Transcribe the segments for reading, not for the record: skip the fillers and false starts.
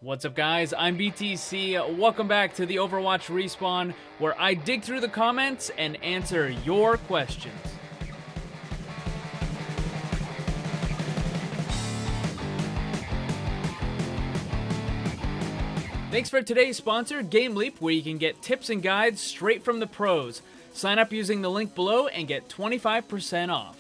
What's up, guys? I'm BTC. Welcome back to the Overwatch Respawn, where I dig through the comments and answer your questions. Thanks for today's sponsor, GameLeap, where you can get tips and guides straight from the pros. Sign up using the link below and get 25% off.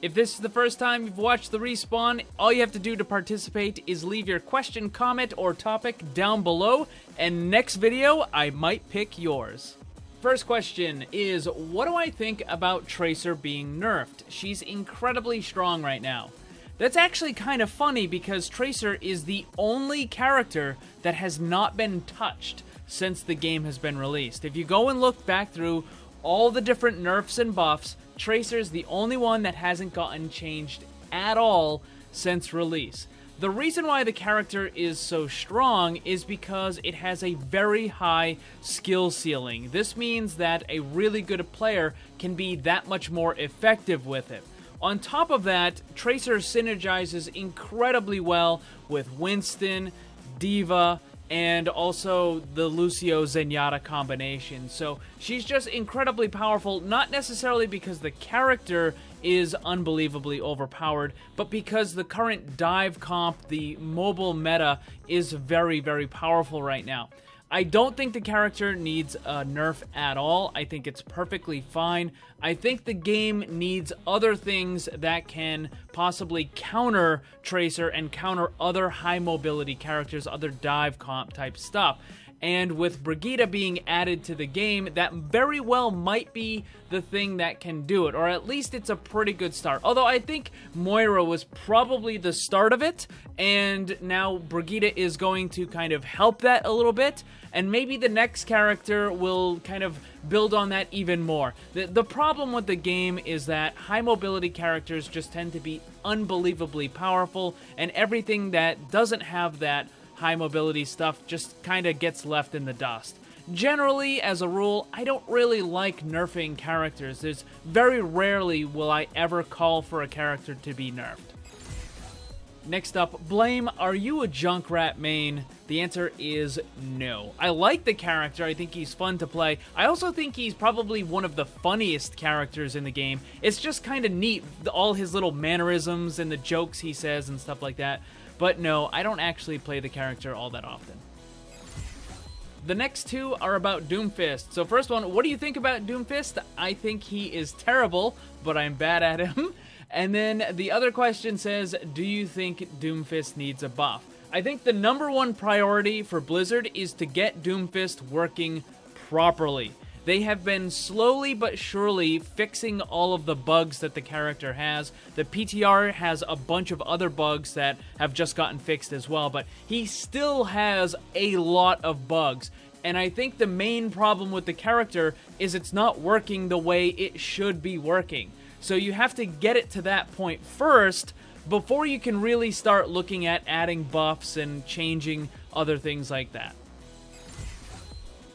If this is the first time you've watched the Respawn, all you have to do to participate is leave your question, comment, or topic down below, and next video, I might pick yours. First question is, what do I think about Tracer being nerfed? She's incredibly strong right now. That's actually kind of funny because Tracer is the only character that has not been touched since the game has been released. If you go and look back through all the different nerfs and buffs, Tracer's the only one that hasn't gotten changed at all since release. The reason why the character is so strong is because it has a very high skill ceiling. This means that a really good player can be that much more effective with it. On top of that, Tracer synergizes incredibly well with Winston, D.Va, and also the Lucio Zenyatta combination. So she's just incredibly powerful, not necessarily because the character is unbelievably overpowered, but because the current dive comp, the mobile meta, is very, very powerful right now. I don't think the character needs a nerf at all. I think it's perfectly fine. I think the game needs other things that can possibly counter Tracer and counter other high mobility characters, other dive comp type stuff. And with Brigitte being added to the game, that very well might be the thing that can do it, or at least it's a pretty good start. Although I think Moira was probably the start of it, and now Brigitte is going to kind of help that a little bit, and maybe the next character will kind of build on that even more. The problem with the game is that high mobility characters just tend to be unbelievably powerful, and everything that doesn't have that high mobility stuff just kind of gets left in the dust. Generally, as a rule, I don't really like nerfing characters. There's very rarely will I ever call for a character to be nerfed. Next up, Blame, are you a Junkrat main? The answer is no. I like the character, I think he's fun to play. I also think he's probably one of the funniest characters in the game. It's just kind of neat, all his little mannerisms and the jokes he says and stuff like that. But no, I don't actually play the character all that often. The next two are about Doomfist. So first one, what do you think about Doomfist? I think he is terrible, but I'm bad at him. And then the other question says, do you think Doomfist needs a buff? I think the number one priority for Blizzard is to get Doomfist working properly. They have been slowly but surely fixing all of the bugs that the character has. The PTR has a bunch of other bugs that have just gotten fixed as well, but he still has a lot of bugs. And I think the main problem with the character is it's not working the way it should be working. So you have to get it to that point first before you can really start looking at adding buffs and changing other things like that.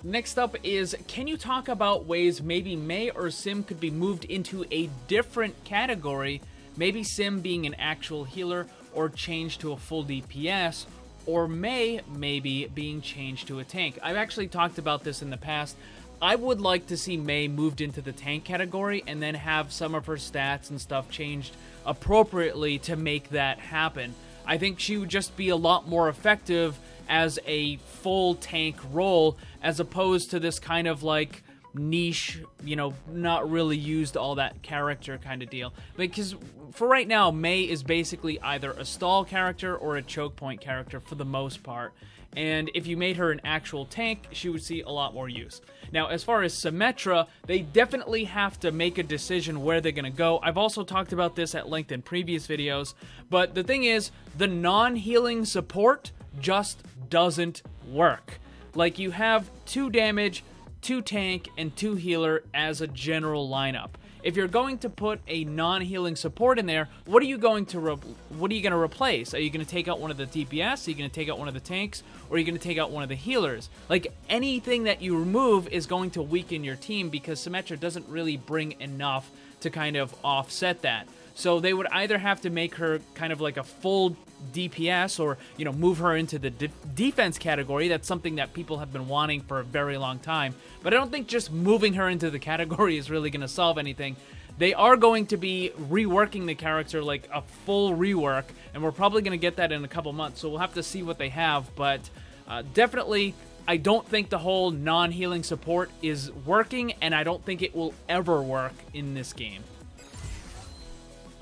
Next up is, can you talk about ways maybe Mei or Sim could be moved into a different category, maybe Sim being an actual healer or changed to a full DPS, or Mei maybe being changed to a tank? I've actually talked about this in the past. I would like to see Mei moved into the tank category and then have some of her stats and stuff changed appropriately to make that happen. I think she would just be a lot more effective as a full tank role as opposed to this kind of like niche, you know, not really used all that character kind of deal. Because for right now, Mei is basically either a stall character or a choke point character for the most part. And if you made her an actual tank, she would see a lot more use. Now, as far as Symmetra, they definitely have to make a decision where they're going to go. I've also talked about this at length in previous videos, but the thing is, the non-healing support just doesn't work. Like, you have 2 damage, 2 tank, and 2 healer as a general lineup. If you're going to put a non-healing support in there, what are you going to replace? Are you going to take out one of the DPS? Are you going to take out one of the tanks? Or are you going to take out one of the healers? Like, anything that you remove is going to weaken your team because Symmetra doesn't really bring enough to kind of offset that. So they would either have to make her kind of like a full DPS or, you know, move her into the defense category. That's something that people have been wanting for a very long time. But I don't think just moving her into the category is really going to solve anything. They are going to be reworking the character, like a full rework, and we're probably going to get that in a couple months, so we'll have to see what they have, but definitely, I don't think the whole non-healing support is working, and I don't think it will ever work in this game.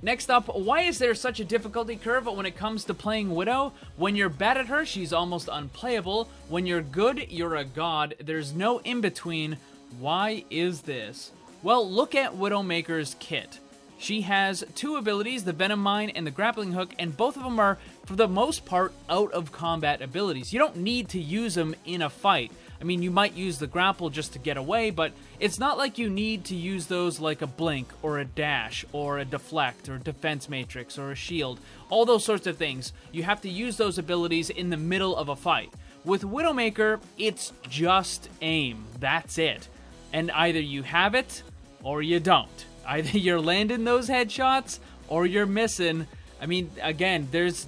Next up, why is there such a difficulty curve when it comes to playing Widow? When you're bad at her, she's almost unplayable. When you're good, you're a god. There's no in-between. Why is this? Well, look at Widowmaker's kit. She has two abilities, the Venom Mine and the Grappling Hook, and both of them are, for the most part, out-of-combat abilities. You don't need to use them in a fight. I mean, you might use the grapple just to get away, but it's not like you need to use those like a blink, or a dash, or a deflect, or defense matrix, or a shield. All those sorts of things. You have to use those abilities in the middle of a fight. With Widowmaker, it's just aim. That's it. And either you have it, or you don't. Either you're landing those headshots, or you're missing. I mean, again, there's,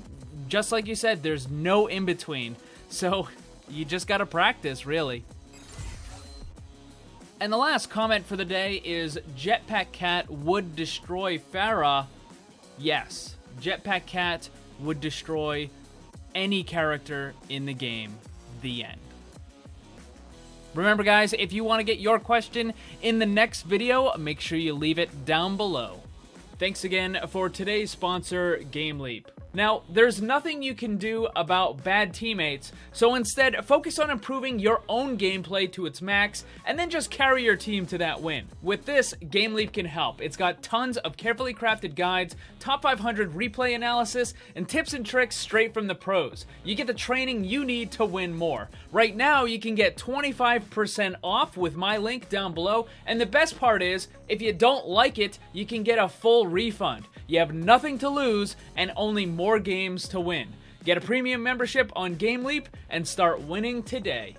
just like you said, there's no in-between. So, you just gotta practice, really. And the last comment for the day is, Jetpack Cat would destroy Pharah. Yes, Jetpack Cat would destroy any character in the game. The end. Remember, guys, if you want to get your question in the next video, make sure you leave it down below. Thanks again for today's sponsor, GameLeap. Now, there's nothing you can do about bad teammates, so instead, focus on improving your own gameplay to its max, and then just carry your team to that win. With this, GameLeap can help. It's got tons of carefully crafted guides, top 500 replay analysis, and tips and tricks straight from the pros. You get the training you need to win more. Right now, you can get 25% off with my link down below, and the best part is, if you don't like it, you can get a full refund. You have nothing to lose, and only more games to win. Get a premium membership on GameLeap and start winning today.